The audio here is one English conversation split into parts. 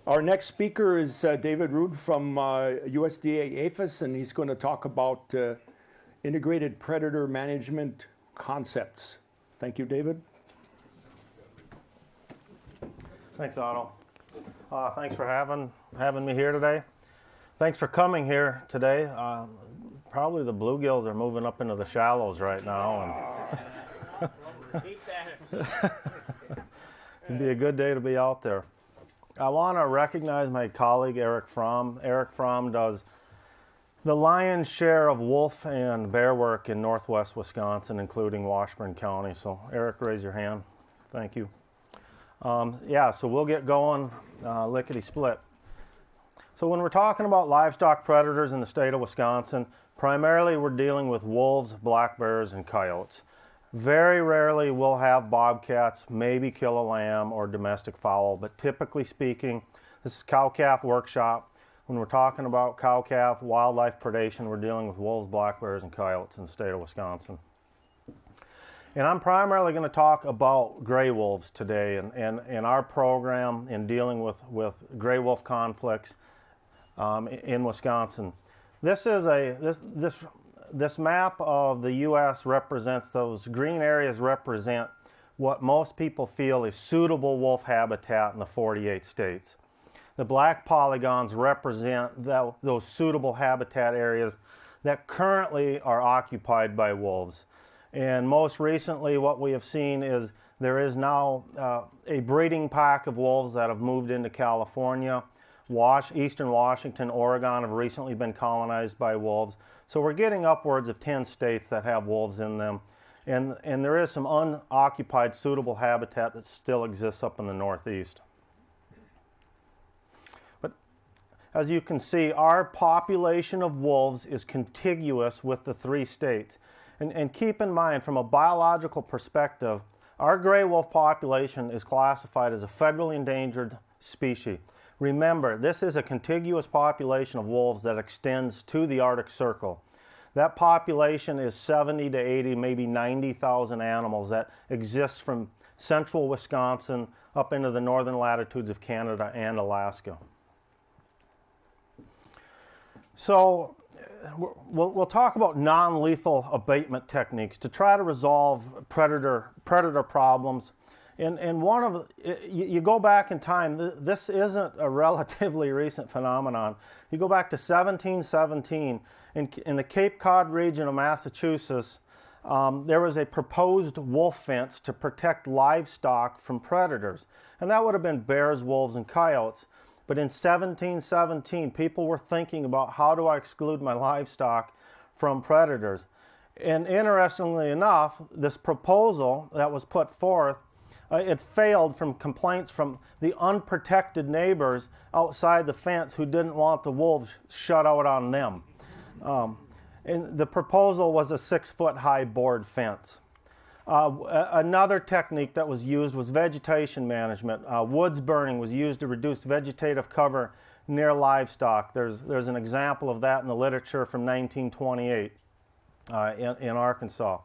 Our next speaker is David Rood from USDA APHIS, and he's going to talk about integrated predator management concepts. Thank you, David. Thanks, Otto. Thanks for having me here today. Thanks for coming here today. Probably the bluegills are moving up into the shallows right now. It'd be a good day to be out there. I want to recognize my colleague Eric Fromm. Eric Fromm does the lion's share of wolf and bear work in northwest Wisconsin, including Washburn County. So Eric, raise your hand. Thank you. So we'll get going lickety-split. So when we're talking about livestock predators in the state of Wisconsin, primarily we're dealing with wolves, black bears, and coyotes. Very rarely we'll have bobcats, maybe kill a lamb or domestic fowl, but typically speaking, this is cow-calf workshop. When we're talking about cow-calf wildlife predation, we're dealing with wolves, black bears, and coyotes in the state of Wisconsin. And I'm primarily going to talk about gray wolves today and our program in dealing with gray wolf conflicts in Wisconsin. This map of the U.S. represents, those green areas represent what most people feel is suitable wolf habitat in the 48 states. The black polygons represent those suitable habitat areas that currently are occupied by wolves. And most recently what we have seen is there is now a breeding pack of wolves that have moved into California. Eastern Washington, Oregon have recently been colonized by wolves. So we're getting upwards of 10 states that have wolves in them. And there is some unoccupied suitable habitat that still exists up in the Northeast. But as you can see, our population of wolves is contiguous with the 3 states. And keep in mind, from a biological perspective, our gray wolf population is classified as a federally endangered species. Remember, this is a contiguous population of wolves that extends to the Arctic Circle. That population is 70 to 80, maybe 90,000 animals that exist from central Wisconsin up into the northern latitudes of Canada and Alaska. So we'll talk about non-lethal abatement techniques to try to resolve predator problems. And one of you go back in time, this isn't a relatively recent phenomenon. You go back to 1717 in the Cape Cod region of Massachusetts, there was a proposed wolf fence to protect livestock from predators. And that would have been bears, wolves, and coyotes. But in 1717, people were thinking about, how do I exclude my livestock from predators? And interestingly enough, this proposal that was put forth, it failed from complaints from the unprotected neighbors outside the fence who didn't want the wolves shut out on them. And the proposal was a 6-foot-high board fence. Another technique that was used was vegetation management. Woods burning was used to reduce vegetative cover near livestock. There's an example of that in the literature from 1928 in Arkansas.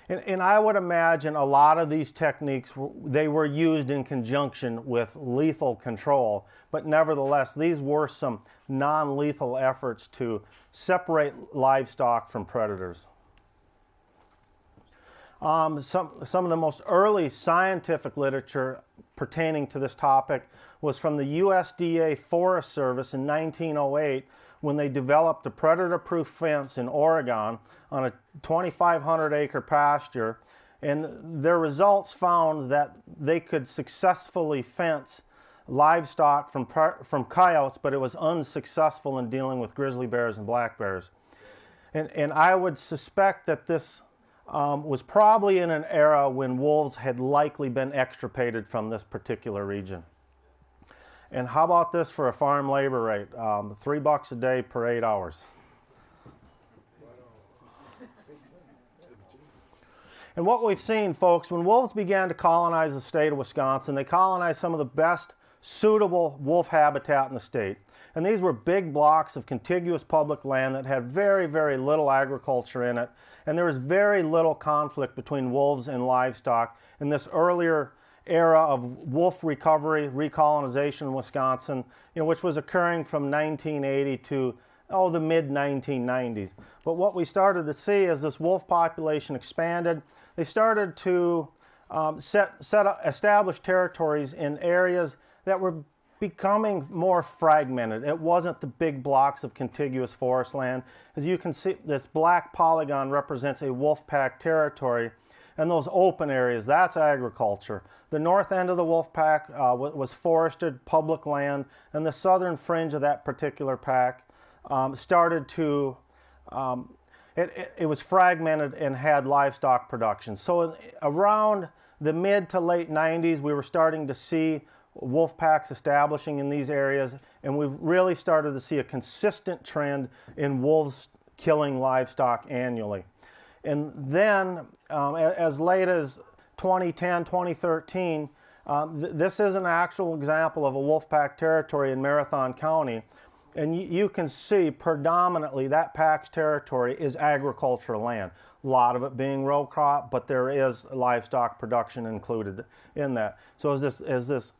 And I would imagine a lot of these techniques, they were used in conjunction with lethal control, but nevertheless, these were some non-lethal efforts to separate livestock from predators. Some of the most early scientific literature pertaining to this topic was from the USDA Forest Service in 1908, when they developed a predator-proof fence in Oregon on a 2,500-acre pasture. And their results found that they could successfully fence livestock from coyotes, but it was unsuccessful in dealing with grizzly bears and black bears. And I would suspect that this was probably in an era when wolves had likely been extirpated from this particular region. And how about this for a farm labor rate? $3 a day per 8 hours. And what we've seen, folks, when wolves began to colonize the state of Wisconsin, they colonized some of the best suitable wolf habitat in the state. And these were big blocks of contiguous public land that had very, very little agriculture in it. And there was very little conflict between wolves and livestock in this earlier era of wolf recovery, recolonization in Wisconsin, which was occurring from 1980 to the mid 1990s. But what we started to see as this wolf population expanded, they started to establish territories in areas that were becoming more fragmented. It wasn't the big blocks of contiguous forest land. As you can see, this black polygon represents a wolf pack territory, and those open areas, that's agriculture. The north end of the wolf pack was forested public land, and the southern fringe of that particular pack started to, it was fragmented and had livestock production. So around the mid to late 90s, we were starting to see wolf packs establishing in these areas, and we really started to see a consistent trend in wolves killing livestock annually. And then, as late as 2010, 2013, this is an actual example of a wolf pack territory in Marathon County. And you can see predominantly that pack's territory is agricultural land. A lot of it being row crop, but there is livestock production included in that. So as this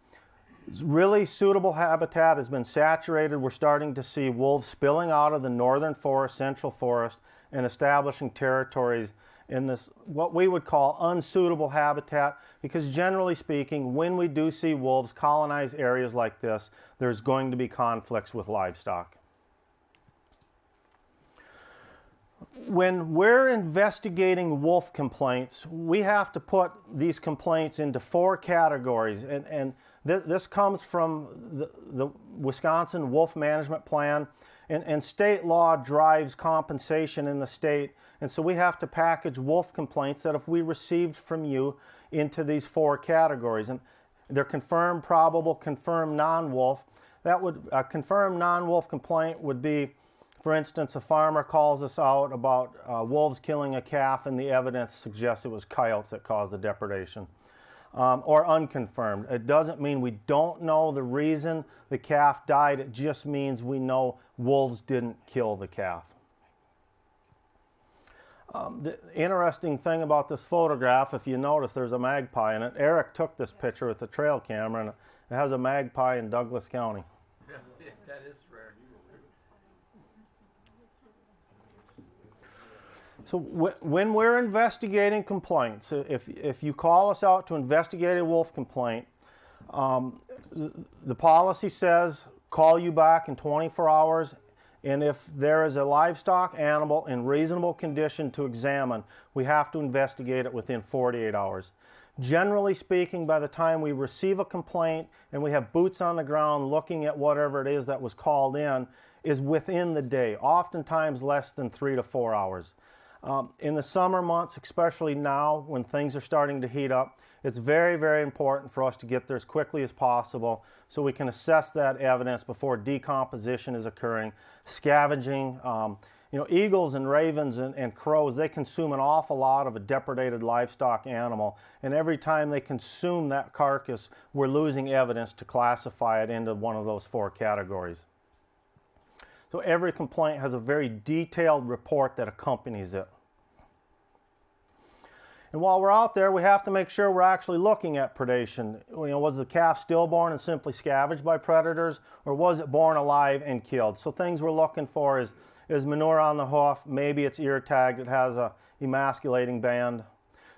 really suitable habitat has been saturated, we're starting to see wolves spilling out of the northern forest, central forest, and establishing territories in this, what we would call unsuitable habitat, because generally speaking, when we do see wolves colonize areas like this, there's going to be conflicts with livestock. When we're investigating wolf complaints, we have to put these complaints into 4 categories, and this comes from the Wisconsin Wolf Management Plan, and state law drives compensation in the state, and so we have to package wolf complaints that if we received from you into these 4 categories, and they're confirmed, probable, confirmed, non-wolf. That would, a confirmed non-wolf complaint would be, for instance, a farmer calls us out about wolves killing a calf and the evidence suggests it was coyotes that caused the depredation. Or unconfirmed. It doesn't mean we don't know the reason the calf died. It just means we know wolves didn't kill the calf. The interesting thing about this photograph, if you notice, there's a magpie in it. Eric took this picture with the trail camera, and it has a magpie in Douglas County. Yeah, that is rare. So when we're investigating complaints, if you call us out to investigate a wolf complaint, the policy says call you back in 24 hours, and if there is a livestock animal in reasonable condition to examine, we have to investigate it within 48 hours. Generally speaking, by the time we receive a complaint and we have boots on the ground looking at whatever it is that was called in, is within the day, oftentimes less than 3 to 4 hours. In the summer months, especially now when things are starting to heat up, it's very, very important for us to get there as quickly as possible so we can assess that evidence before decomposition is occurring. Scavenging, eagles and ravens and crows, they consume an awful lot of a depredated livestock animal, and every time they consume that carcass, we're losing evidence to classify it into one of those 4 categories. So every complaint has a very detailed report that accompanies it. And while we're out there, we have to make sure we're actually looking at predation. Was the calf stillborn and simply scavenged by predators, or was it born alive and killed? So things we're looking for is manure on the hoof, maybe it's ear tagged, it has a emasculating band.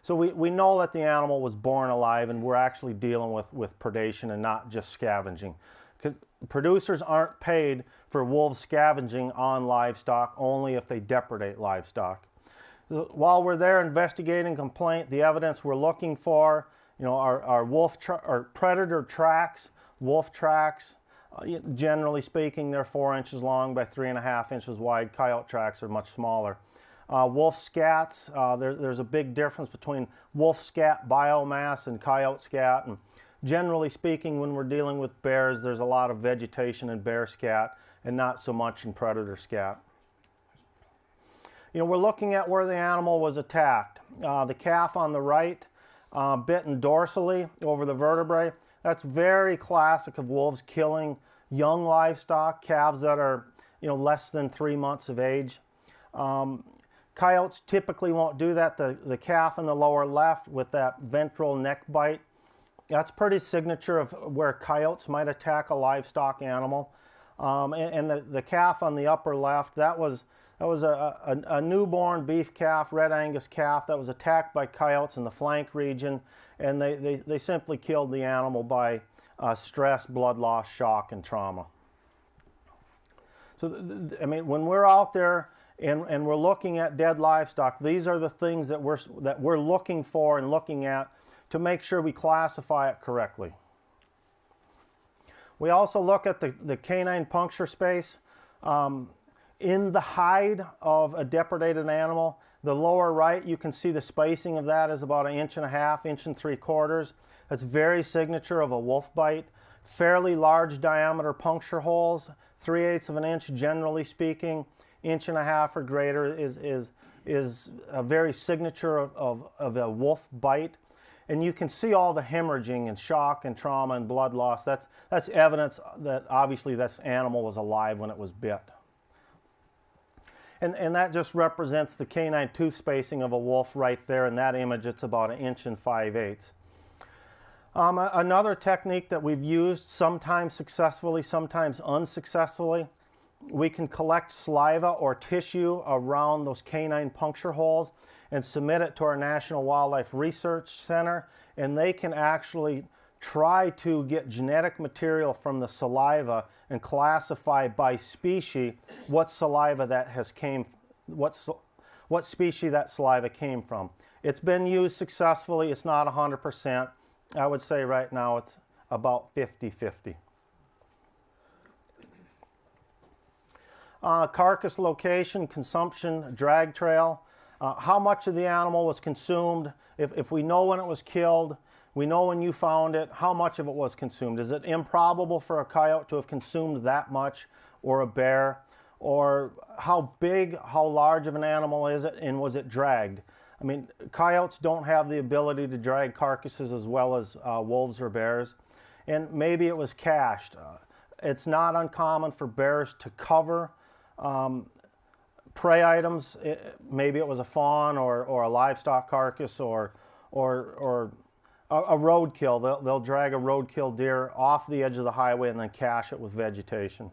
So we know that the animal was born alive, and we're actually dealing with predation and not just scavenging. Because producers aren't paid for wolves scavenging on livestock, only if they depredate livestock. While we're there investigating complaint, the evidence we're looking for, are predator tracks, wolf tracks. Generally speaking, they're 4 inches long by 3.5 inches wide. Coyote tracks are much smaller. Wolf scats, there's a big difference between wolf scat biomass and coyote scat. And generally speaking, when we're dealing with bears, there's a lot of vegetation in bear scat and not so much in predator scat. We're looking at where the animal was attacked. The calf on the right, bitten dorsally over the vertebrae. That's very classic of wolves killing young livestock, calves that are less than 3 months of age. Coyotes typically won't do that. The calf in the lower left with that ventral neck bite, That's pretty signature of where coyotes might attack a livestock animal. And the calf on the upper left, that was a newborn beef calf, Red Angus calf, that was attacked by coyotes in the flank region, and they simply killed the animal by stress, blood loss, shock, and trauma. So, I mean, when we're out there and we're looking at dead livestock, these are the things that we're looking for and looking at to make sure we classify it correctly. We also look at the canine puncture space. In the hide of a depredated animal, the lower right, you can see the spacing of that is about 1.5 inches, 1 3/4. That's very signature of a wolf bite. Fairly large diameter puncture holes, 3/8 of an inch generally speaking. 1.5 inches or greater is a very signature of a wolf bite. And you can see all the hemorrhaging and shock and trauma and blood loss. That's evidence that obviously this animal was alive when it was bit. And that just represents the canine tooth spacing of a wolf right there. In that image, it's about 1 5/8 inches. Another technique that we've used, sometimes successfully, sometimes unsuccessfully, we can collect saliva or tissue around those canine puncture holes and submit it to our National Wildlife Research Center, and they can actually try to get genetic material from the saliva and classify by species what saliva that has what species that saliva came from. It's been used successfully. It's not 100%. I would say right now it's about 50-50. Carcass location, consumption, drag trail. How much of the animal was consumed? If we know when it was killed, we know when you found it, how much of it was consumed. Is it improbable for a coyote to have consumed that much, or a bear? Or how big, how large of an animal is it, and was it dragged? I mean, coyotes don't have the ability to drag carcasses as well as wolves or bears. And maybe it was cached. It's not uncommon for bears to cover prey items. Maybe it was a fawn or a livestock carcass or a roadkill. They'll drag a roadkill deer off the edge of the highway and then cache it with vegetation.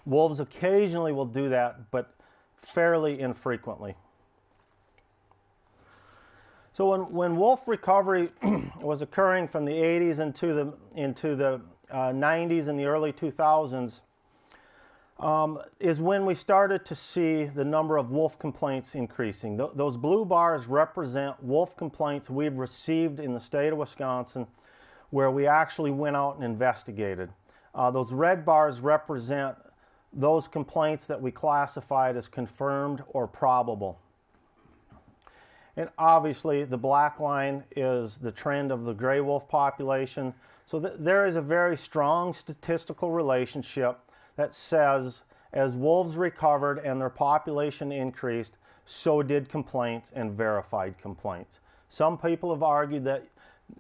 Wolves occasionally will do that, but fairly infrequently. So when wolf recovery was occurring from the 80s into the 90s and the early 2000s, is when we started to see the number of wolf complaints increasing. Those blue bars represent wolf complaints we've received in the state of Wisconsin where we actually went out and investigated. Those red bars represent those complaints that we classified as confirmed or probable. And obviously the black line is the trend of the gray wolf population. So there is a very strong statistical relationship that says as wolves recovered and their population increased, so did complaints and verified complaints. Some people have argued that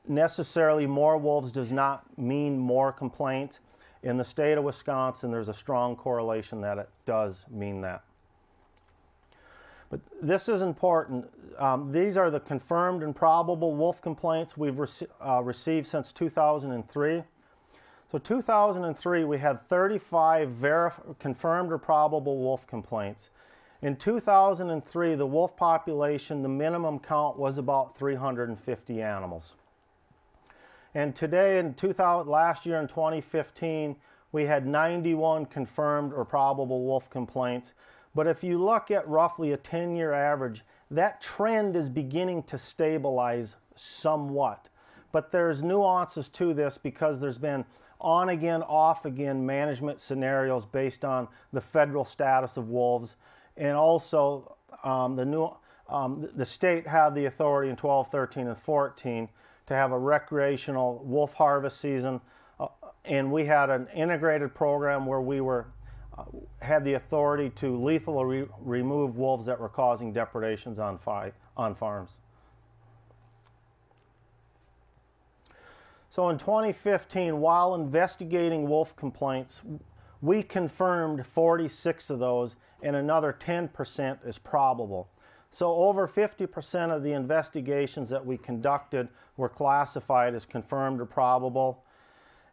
necessarily more wolves does not mean more complaints. In the state of Wisconsin, there's a strong correlation that it does mean that. But this is important. These are the confirmed and probable wolf complaints we've received since 2003. So 2003, we had 35 confirmed or probable wolf complaints. In 2003, the wolf population, the minimum count was about 350 animals. And today, last year in 2015, we had 91 confirmed or probable wolf complaints. But if you look at roughly a 10-year average, that trend is beginning to stabilize somewhat. But there's nuances to this because there's been on-again, off-again management scenarios based on the federal status of wolves. And also, the state had the authority in 12, 13, and 14 to have a recreational wolf harvest season. And we had an integrated program where we had the authority to lethally remove wolves that were causing depredations on farms. So in 2015, while investigating wolf complaints, we confirmed 46 of those, and another 10% is probable. So over 50% of the investigations that we conducted were classified as confirmed or probable,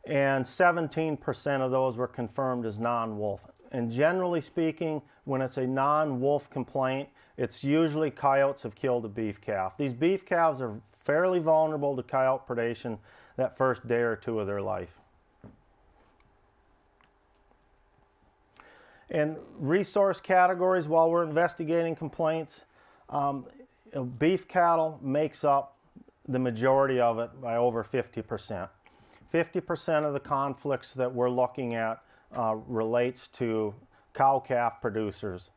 and 17% of those were confirmed as non-wolf. And generally speaking, when it's a non-wolf complaint, it's usually coyotes have killed a beef calf. These beef calves are fairly vulnerable to coyote predation that first day or two of their life. And resource categories, while we're investigating complaints, beef cattle makes up the majority of it by over 50%. 50% of the conflicts that we're looking at relates to cow-calf producers.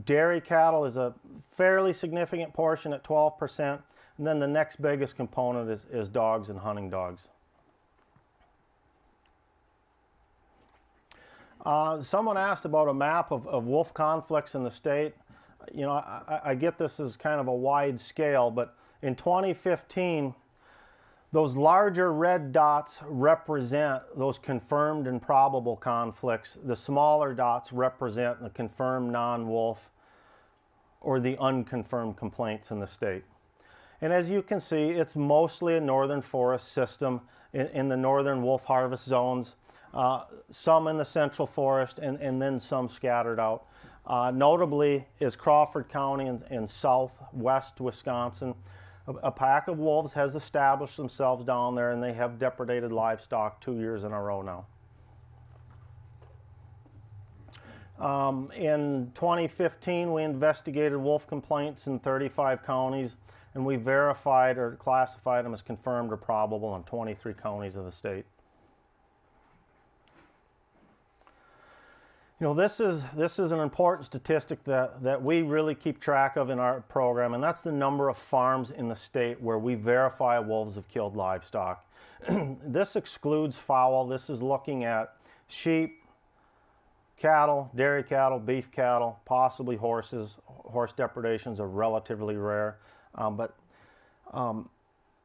Dairy cattle is a fairly significant portion at 12%, and then the next biggest component is dogs and hunting dogs. Someone asked about a map of wolf conflicts in the state. You know, I get this as kind of a wide scale, but in 2015, those larger red dots represent those confirmed and probable conflicts. The smaller dots represent the confirmed non-wolf or the unconfirmed complaints in the state. And as you can see, it's mostly a northern forest system in the northern wolf harvest zones, some in the central forest, and then some scattered out. Notably is Crawford County in southwest Wisconsin. A pack of wolves has established themselves down there, and they have depredated livestock 2 years in a row now. In 2015, we investigated wolf complaints in 35 counties, and we verified or classified them as confirmed or probable in 23 counties of the state. You know, this is an important statistic that we really keep track of in our program, and that's the number of farms in the state where we verify wolves have killed livestock. This excludes fowl. This is looking at sheep, cattle, dairy cattle, beef cattle, possibly horses. Horse depredations are relatively rare.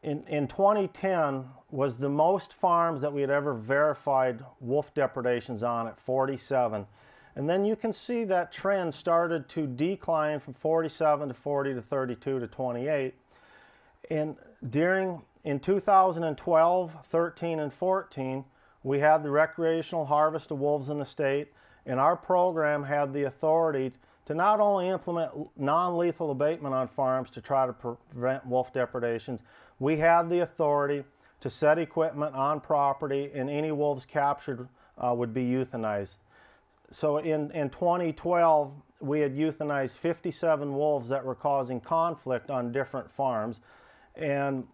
In 2010 was the most farms that we had ever verified wolf depredations on at 47. And then you can see that trend started to decline from 47 to 40 to 32 to 28. And in 2012, 13, and 14, we had the recreational harvest of wolves in the state, and our program had the authority to not only implement non-lethal abatement on farms to try to prevent wolf depredations, we had the authority to set equipment on property, and any wolves captured would be euthanized. So in 2012, we had euthanized 57 wolves that were causing conflict on different farms, and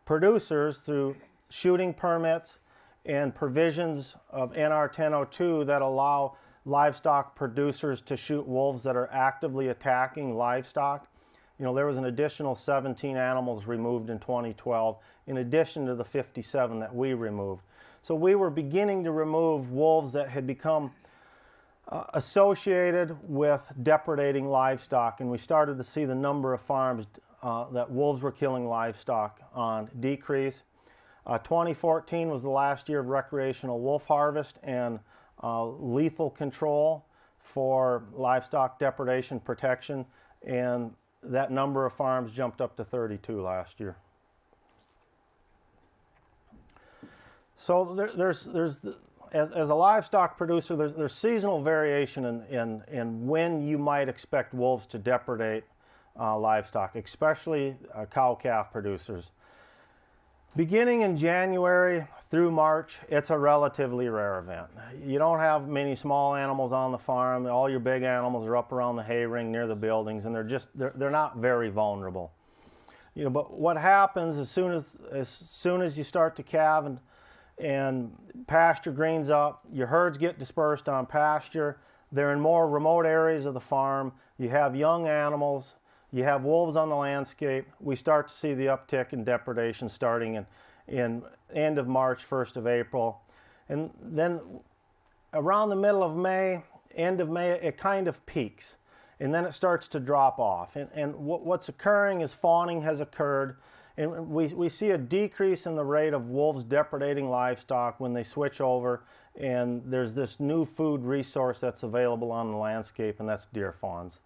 producers, through shooting permits and provisions of NR 1002 that allow livestock producers to shoot wolves that are actively attacking livestock. You know, there was an additional 17 animals removed in 2012, in addition to the 57 that we removed. So we were beginning to remove wolves that had become associated with depredating livestock, and we started to see the number of farms that wolves were killing livestock on decrease. 2014 was the last year of recreational wolf harvest and lethal control for livestock depredation protection, and that number of farms jumped up to 32 last year. So as a livestock producer, there's seasonal variation in when you might expect wolves to depredate livestock, especially cow-calf producers. Beginning in January through March, it's a relatively rare event. You don't have many small animals on the farm. All your big animals are up around the hay ring near the buildings, and they're not very vulnerable. You know, but what happens as soon as you start to calve and pasture greens up, your herds get dispersed on pasture. They're in more remote areas of the farm. You have young animals. You have wolves on the landscape. We start to see the uptick in depredation starting in end of March, 1st of April. And then around the middle of May, end of May, it kind of peaks. And then it starts to drop off. And what's occurring is fawning has occurred. And we see a decrease in the rate of wolves depredating livestock when they switch over, and there's this new food resource that's available on the landscape, and that's deer fawns.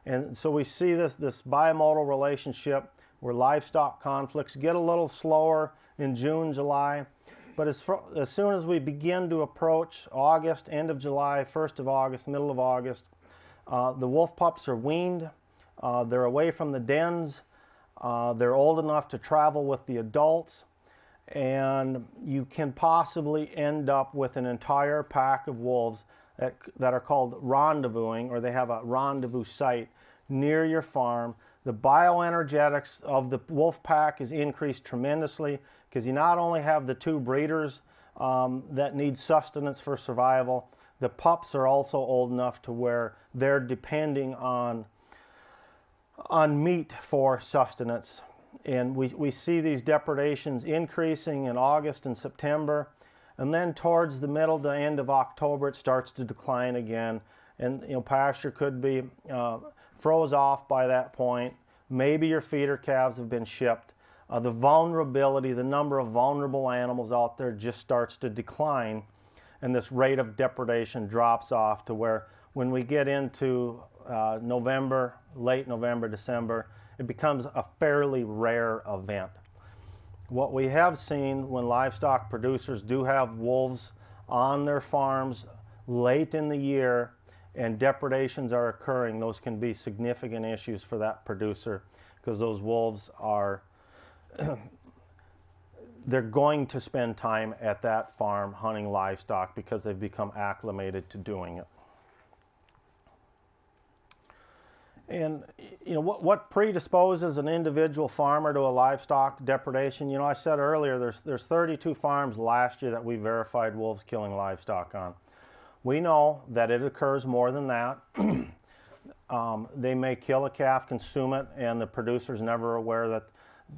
And so we see this bimodal relationship where livestock conflicts get a little slower in June, July. But as soon as we begin to approach August, end of July, 1st of August, middle of August, the wolf pups are weaned. They're away from the dens. They're old enough to travel with the adults. And you can possibly end up with an entire pack of wolves that are called rendezvousing, or they have a rendezvous site near your farm. The bioenergetics of the wolf pack is increased tremendously because you not only have the two breeders that need sustenance for survival, the pups are also old enough to where they're depending on meat for sustenance. And we see these depredations increasing in August and September. And then towards the middle to end of October, it starts to decline again. And pasture could be froze off by that point. Maybe your feeder calves have been shipped. The vulnerability, the number of vulnerable animals out there just starts to decline. And this rate of depredation drops off to where when we get into November, late November, December, it becomes a fairly rare event. What we have seen when livestock producers do have wolves on their farms late in the year and depredations are occurring, those can be significant issues for that producer because those wolves are, they're going to spend time at that farm hunting livestock because they've become acclimated to doing it. And what predisposes an individual farmer to a livestock depredation? I said earlier there's 32 farms last year that we verified wolves killing livestock on. We know that it occurs more than that. They may kill a calf, consume it, and the producer's never aware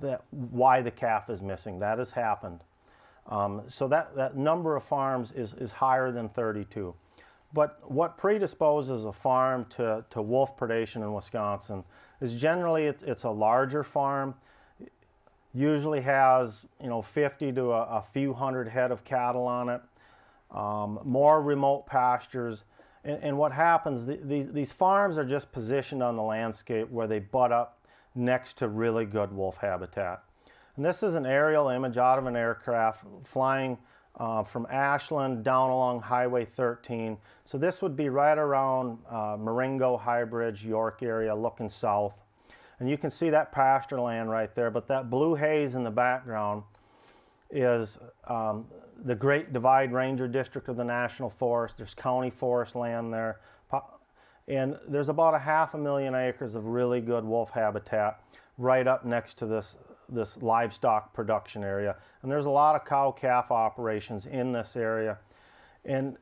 that why the calf is missing. That has happened. So that number of farms is higher than 32. But what predisposes a farm to wolf predation in Wisconsin is generally it's a larger farm, usually has 50 to a few hundred head of cattle on it, more remote pastures. And what happens, these farms are just positioned on the landscape where they butt up next to really good wolf habitat. And this is an aerial image out of an aircraft flying from Ashland down along Highway 13. So this would be right around Marengo, High Bridge, York area looking south. And you can see that pasture land right there, but that blue haze in the background is the Great Divide Ranger District of the National Forest. There's county forest land there. And there's about 500,000 acres of really good wolf habitat right up next to this livestock production area. And there's a lot of cow-calf operations in this area. And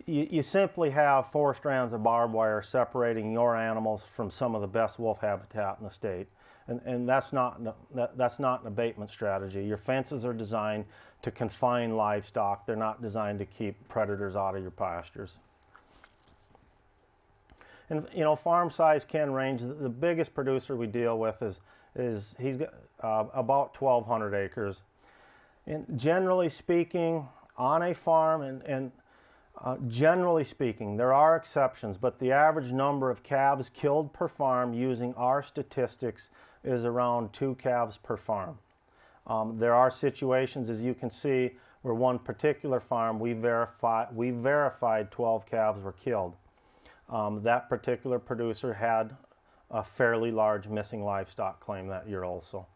you simply have 4 strands of barbed wire separating your animals from some of the best wolf habitat in the state. And that's not an abatement strategy. Your fences are designed to confine livestock. They're not designed to keep predators out of your pastures. And farm size can range. The biggest producer we deal with is he's got about 1,200 acres. And generally speaking, on a farm, and generally speaking, there are exceptions, but the average number of calves killed per farm using our statistics is around 2 calves per farm. There are situations, as you can see, where one particular farm we verified 12 calves were killed. That particular producer had a fairly large missing livestock claim that year also.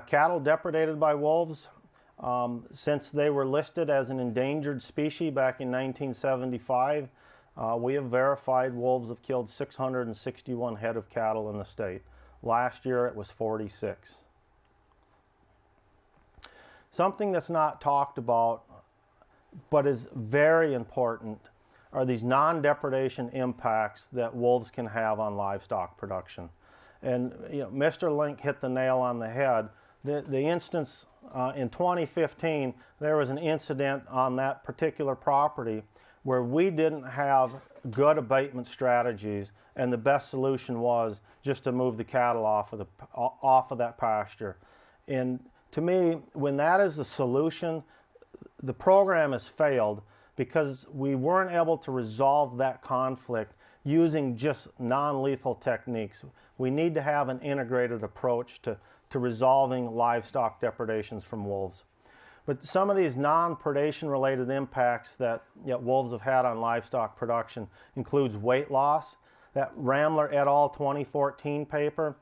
Cattle depredated by wolves, since they were listed as an endangered species back in 1975, we have verified wolves have killed 661 head of cattle in the state. Last year it was 46. Something that's not talked about but is very important are these non-depredation impacts that wolves can have on livestock production. And Mr. Link hit the nail on the head. The instance in 2015, there was an incident on that particular property where we didn't have good abatement strategies, and the best solution was just to move the cattle off of that pasture. And to me, when that is the solution, the program has failed because we weren't able to resolve that conflict using just non-lethal techniques. We need to have an integrated approach to resolving livestock depredations from wolves. But some of these non-predation related impacts that wolves have had on livestock production includes weight loss. That Ramler et al. 2014 paper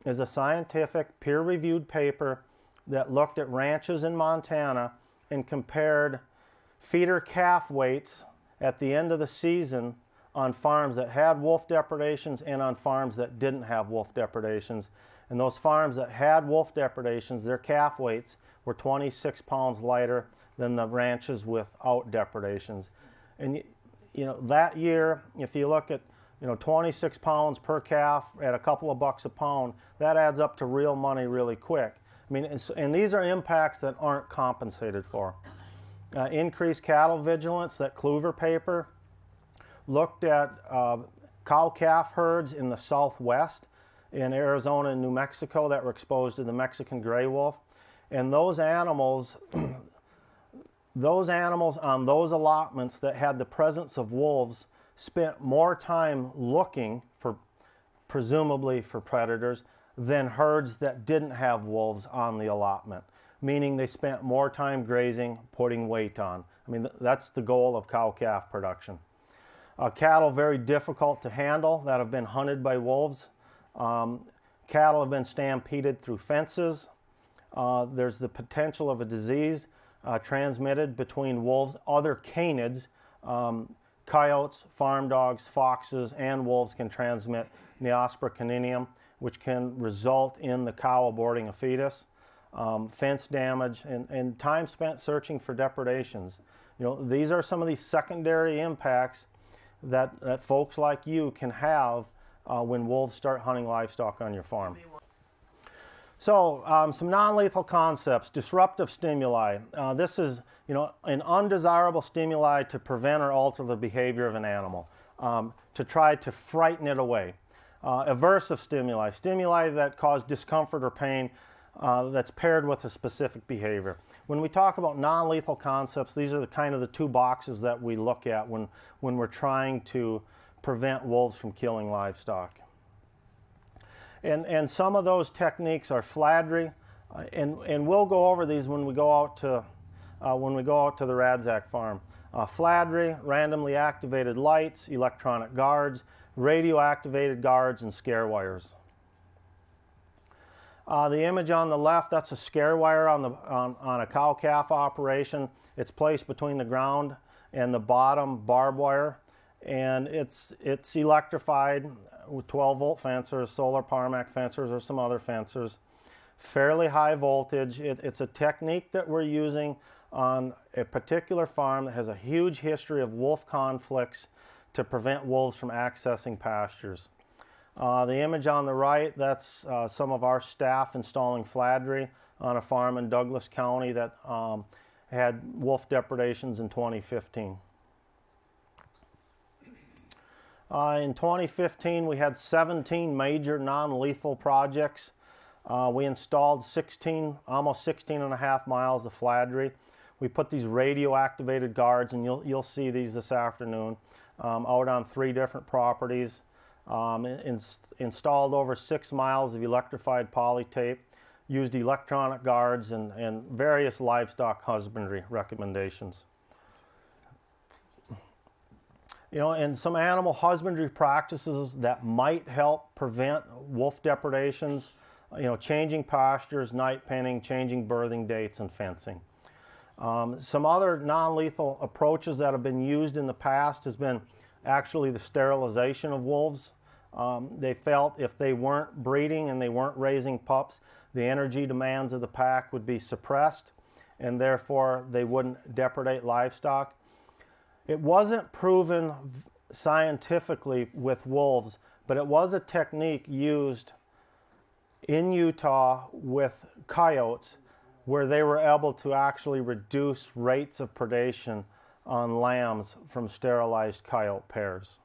is a scientific peer-reviewed paper that looked at ranches in Montana and compared feeder calf weights at the end of the season on farms that had wolf depredations and on farms that didn't have wolf depredations. And those farms that had wolf depredations, their calf weights were 26 pounds lighter than the ranches without depredations. And that year, if you look at 26 pounds per calf at a couple of bucks a pound, that adds up to real money really quick. I mean, and these are impacts that aren't compensated for. Increased cattle vigilance, that Kluver paper looked at cow-calf herds in the Southwest, in Arizona and New Mexico, that were exposed to the Mexican gray wolf. And those animals on those allotments that had the presence of wolves spent more time looking for, presumably for predators, than herds that didn't have wolves on the allotment, meaning they spent more time grazing, putting weight on. I mean, that's the goal of cow-calf production. Cattle very difficult to handle that have been hunted by wolves. Cattle have been stampeded through fences. There's the potential of a disease transmitted between wolves, other canids, coyotes, farm dogs, foxes, and wolves can transmit Neospora caninum, which can result in the cow aborting a fetus, fence damage, and time spent searching for depredations. These are some of these secondary impacts that folks like you can have when wolves start hunting livestock on your farm. So some non-lethal concepts, disruptive stimuli. This is an undesirable stimuli to prevent or alter the behavior of an animal, to try to frighten it away. Aversive stimuli, stimuli that cause discomfort or pain that's paired with a specific behavior. When we talk about non-lethal concepts, these are the two boxes that we look at when we're trying to prevent wolves from killing livestock. And some of those techniques are fladry, and we'll go over these when we go out to the Radzak farm. Fladry, randomly activated lights, electronic guards, radio activated guards, and scare wires. The image on the left, that's a scare wire on a cow-calf operation. It's placed between the ground and the bottom barbed wire, and it's electrified with 12-volt fencers, solar Parmac fencers, or some other fencers. Fairly high voltage. It's a technique that we're using on a particular farm that has a huge history of wolf conflicts to prevent wolves from accessing pastures. The image on the right, that's some of our staff installing fladry on a farm in Douglas County that had wolf depredations in 2015. In 2015, we had 17 major non-lethal projects. We installed almost 16 and a half miles of fladry. We put these radio-activated guards, and you'll see these this afternoon, out on 3 different properties. Installed over 6 miles of electrified polytape, used electronic guards, and various livestock husbandry recommendations. And some animal husbandry practices that might help prevent wolf depredations, changing pastures, night penning, changing birthing dates, and fencing. Some other non-lethal approaches that have been used in the past has been actually the sterilization of wolves. They felt if they weren't breeding and they weren't raising pups, the energy demands of the pack would be suppressed, and therefore they wouldn't depredate livestock. It wasn't proven scientifically with wolves, but it was a technique used in Utah with coyotes where they were able to actually reduce rates of predation on lambs from sterilized coyote pairs.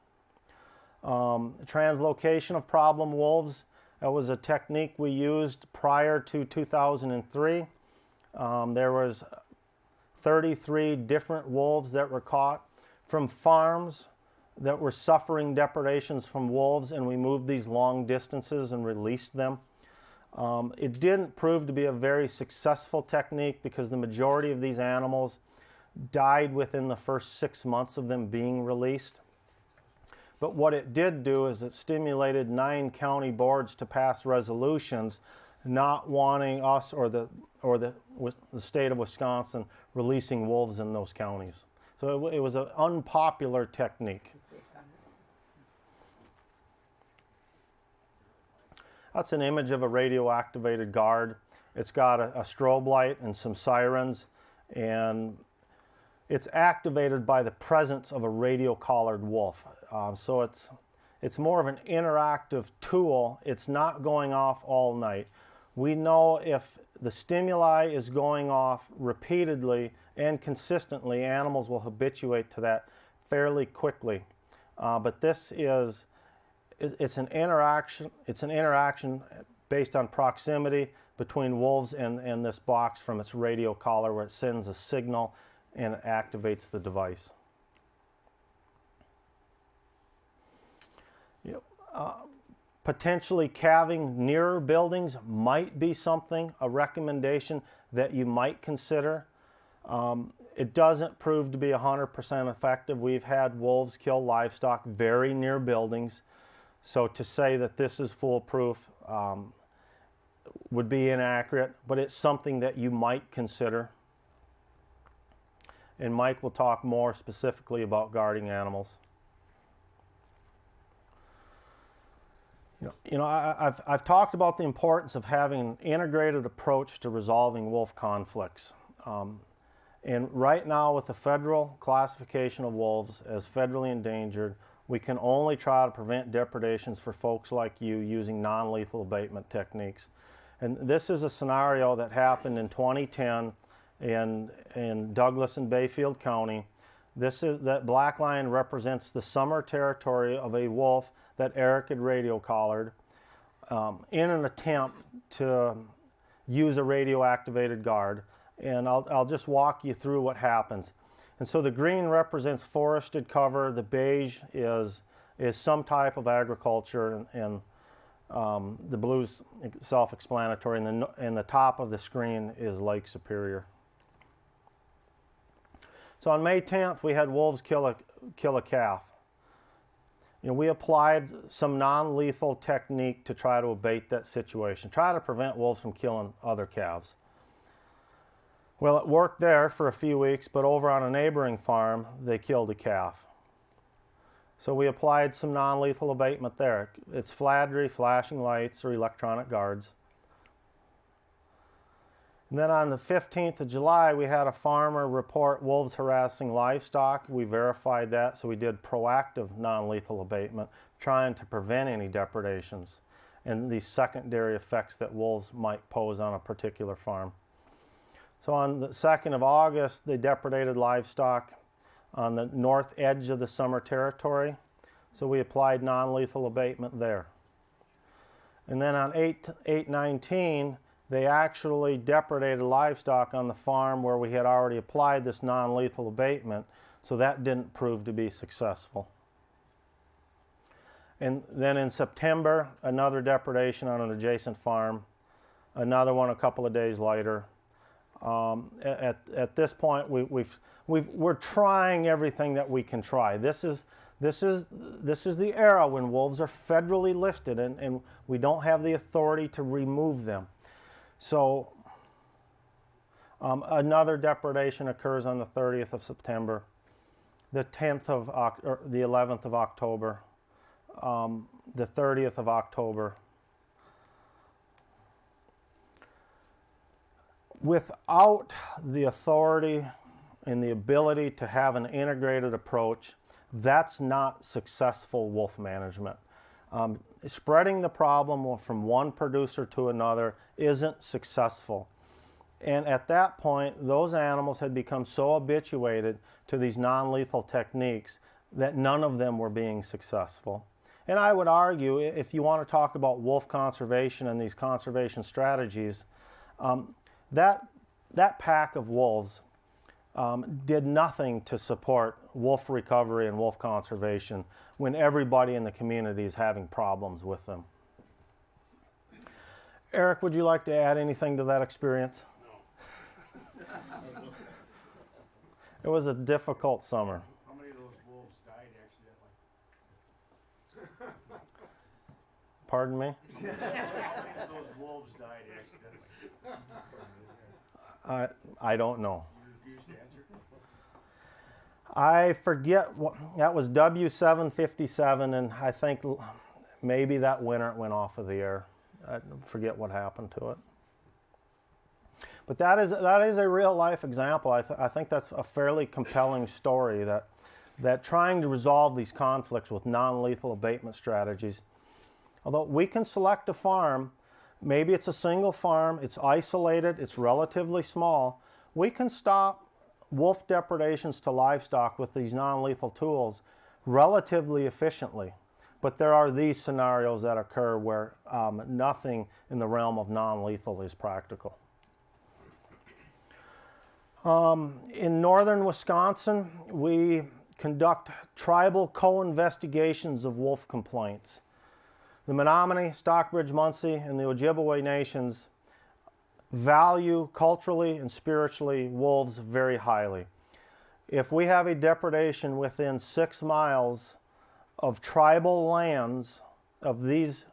Translocation of problem wolves, that was a technique we used prior to 2003. There was 33 different wolves that were caught from farms that were suffering depredations from wolves, and we moved these long distances and released them. It didn't prove to be a very successful technique because the majority of these animals died within the first 6 months of them being released. But what it did do is it stimulated 9 county boards to pass resolutions not wanting us or the state of Wisconsin releasing wolves in those counties. So it was an unpopular technique. That's an image of a radio-activated guard. It's got a strobe light and some sirens, and it's activated by the presence of a radio-collared wolf. So it's more of an interactive tool. It's not going off all night. We know if the stimuli is going off repeatedly and consistently, animals will habituate to that fairly quickly. But this is it's an interaction. It's an interaction based on proximity between wolves and this box from its radio collar, where it sends a signal and it activates the device. Potentially calving nearer buildings might be something, a recommendation that you might consider. It doesn't prove to be 100% effective. We've had wolves kill livestock very near buildings. So to say that this is foolproof would be inaccurate, but it's something that you might consider. And Mike will talk more specifically about guarding animals. I've talked about the importance of having an integrated approach to resolving wolf conflicts. And right now, with the federal classification of wolves as federally endangered, we can only try to prevent depredations for folks like you using non-lethal abatement techniques. And this is a scenario that happened in 2010 in Douglas and Bayfield County. That black line represents the summer territory of a wolf that Eric had radio collared in an attempt to use a radio-activated guard. And I'll just walk you through what happens. And so the green represents forested cover, the beige is some type of agriculture, and the blue's self-explanatory, and the top of the screen is Lake Superior. So on May 10th, we had wolves kill a calf. We applied some non-lethal technique to try to abate that situation, try to prevent wolves from killing other calves. Well, it worked there for a few weeks, but over on a neighboring farm, they killed a calf. So we applied some non-lethal abatement there. It's fladry, flashing lights, or electronic guards. And then on the 15th of July, we had a farmer report wolves harassing livestock. We verified that, so we did proactive non-lethal abatement, trying to prevent any depredations and these secondary effects that wolves might pose on a particular farm. So on the 2nd of August, they depredated livestock on the north edge of the summer territory. So we applied non-lethal abatement there. And then on 8/19, they actually depredated livestock on the farm where we had already applied this non-lethal abatement. So that didn't prove to be successful. And then in September, another depredation on an adjacent farm. Another one a couple of days later. At this point, we're trying everything that we can try. This is the era when wolves are federally listed, and we don't have the authority to remove them. So another depredation occurs on the 30th of September, the 11th of October, the 30th of October. Without the authority and the ability to have an integrated approach, that's not successful wolf management. Spreading the problem from one producer to another isn't successful. And at that point, those animals had become so habituated to these non-lethal techniques that none of them were being successful. And I would argue, if you want to talk about wolf conservation and these conservation strategies, that pack of wolves did nothing to support wolf recovery and wolf conservation when everybody in the community is having problems with them. Eric, would you like to add anything to that experience? No. It was a difficult summer. How many of those wolves died accidentally? Pardon me? How many of those wolves died accidentally? I don't know. You refuse to answer? I forget what that was, W757, and I think maybe that winter it went off of the air. I forget what happened to it. But that is a real life example. I think that's a fairly compelling story that trying to resolve these conflicts with non-lethal abatement strategies, although we can select a farm, maybe it's a single farm, it's isolated, it's relatively small, we can stop wolf depredations to livestock with these non-lethal tools relatively efficiently. But there are these scenarios that occur where nothing in the realm of non-lethal is practical. In northern Wisconsin, we conduct tribal co-investigations of wolf complaints. The Menominee, Stockbridge, Munsee, and the Ojibwe nations value culturally and spiritually wolves very highly. If we have a depredation within 6 miles of tribal lands, of these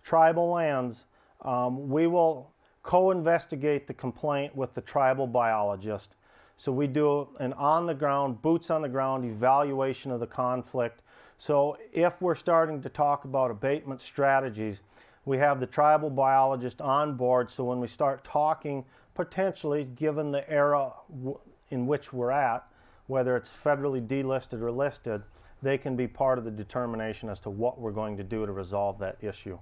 tribal lands, we will co-investigate the complaint with the tribal biologist. So we do an on-the-ground, boots-on-the-ground evaluation of the conflict. So if we're starting to talk about abatement strategies, we have the tribal biologist on board, so when we start talking, potentially, given the era in which we're at, whether it's federally delisted or listed, they can be part of the determination as to what we're going to do to resolve that issue.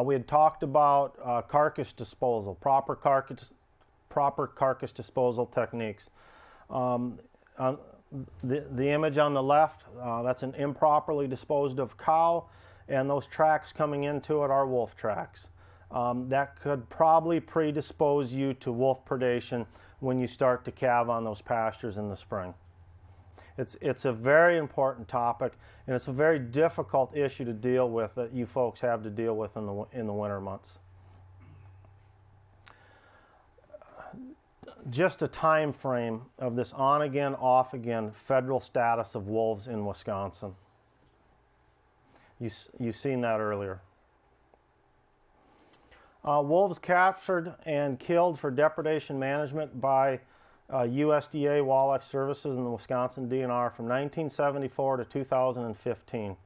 We had talked about carcass disposal, proper carcass disposal techniques. The image on the left, that's an improperly disposed of cow, and those tracks coming into it are wolf tracks. That could probably predispose you to wolf predation when you start to calve on those pastures in the spring. It's a very important topic, and it's a very difficult issue to deal with that you folks have to deal with in the winter months. Just a time frame of this on-again, off-again federal status of wolves in Wisconsin. You've seen that earlier. Wolves captured and killed for depredation management by USDA Wildlife Services and the Wisconsin DNR from 1974 to 2015.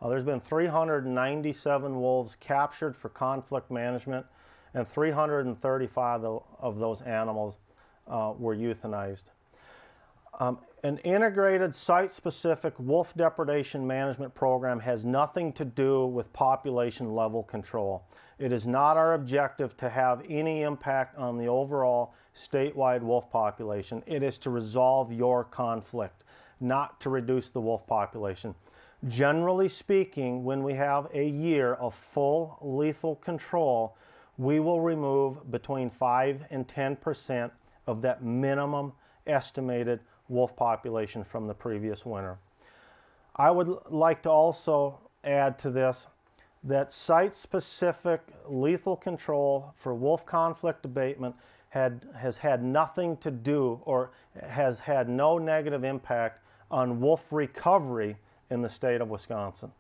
There's been 397 wolves captured for conflict management, and 335 of those animals were euthanized. An integrated site-specific wolf depredation management program has nothing to do with population level control. It is not our objective to have any impact on the overall statewide wolf population. It is to resolve your conflict, not to reduce the wolf population. Generally speaking, when we have a year of full lethal control, we will remove between 5 and 10% of that minimum estimated wolf population from the previous winter. I would like to also add to this that site-specific lethal control for wolf conflict abatement has had nothing to do or has had no negative impact on wolf recovery in the state of Wisconsin.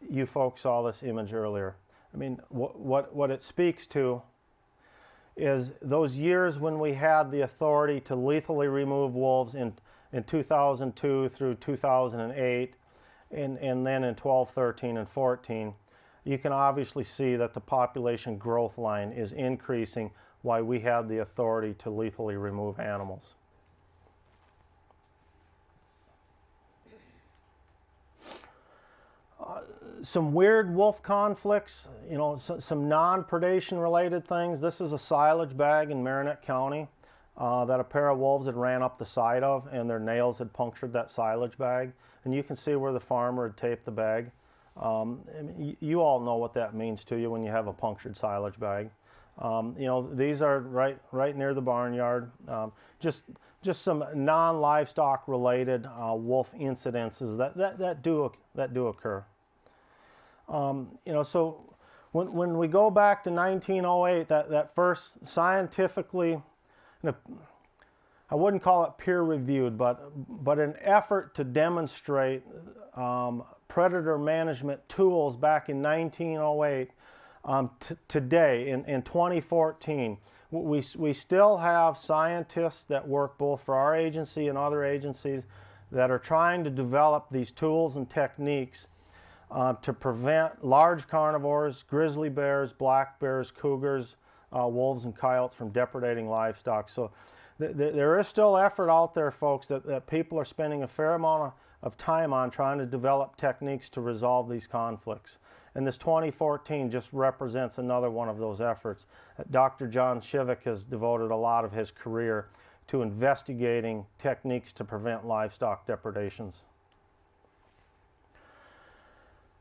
You folks saw this image earlier. I mean, what it speaks to is those years when we had the authority to lethally remove wolves in 2002 through 2008, and then in 12, 13, and 14, you can obviously see that the population growth line is increasing while we had the authority to lethally remove animals. Some weird wolf conflicts, some non-predation related things. This is a silage bag in Marinette County that a pair of wolves had ran up the side of, and their nails had punctured that silage bag. And you can see where the farmer had taped the bag. I mean, you all know what that means to you when you have a punctured silage bag. You know, these are right near the barnyard. Just some non-livestock related wolf incidences that do occur. You know, so when we go back to 1908, that first scientifically, I wouldn't call it peer-reviewed, but an effort to demonstrate predator management tools back in 1908. Today, in 2014, we still have scientists that work both for our agency and other agencies that are trying to develop these tools and techniques to prevent large carnivores, grizzly bears, black bears, cougars, wolves, and coyotes from depredating livestock. So there is still effort out there, folks, that people are spending a fair amount of time on trying to develop techniques to resolve these conflicts. And this 2014 just represents another one of those efforts. Dr. John Shivak has devoted a lot of his career to investigating techniques to prevent livestock depredations.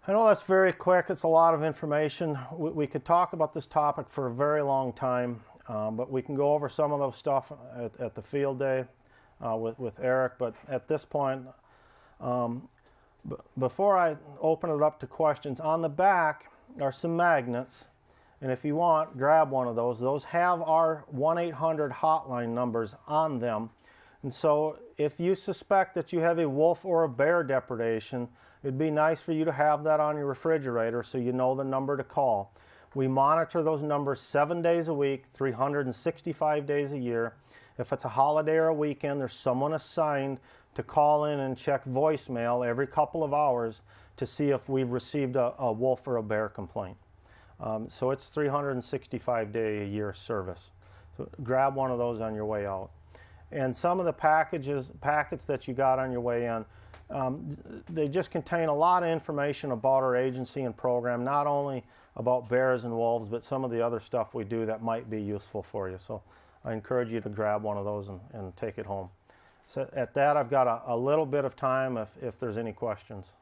I know that's very quick. It's a lot of information. We could talk about this topic for a very long time, but we can go over some of those stuff at the field day with Eric. But at this point, before I open it up to questions, on the back are some magnets, and if you want, grab one of those. Those have our 1-800 hotline numbers on them, and so if you suspect that you have a wolf or a bear depredation, it'd be nice for you to have that on your refrigerator so you know the number to call. We monitor those numbers 7 days a week, 365 days a year. If it's a holiday or a weekend, there's someone assigned to call in and check voicemail every couple of hours to see if we've received a wolf or a bear complaint. So it's 365-day-a-year service. So grab one of those on your way out. And some of the packets that you got on your way in, they just contain a lot of information about our agency and program, not only about bears and wolves, but some of the other stuff we do that might be useful for you. So I encourage you to grab one of those and take it home. So at that, I've got a little bit of time if there's any questions.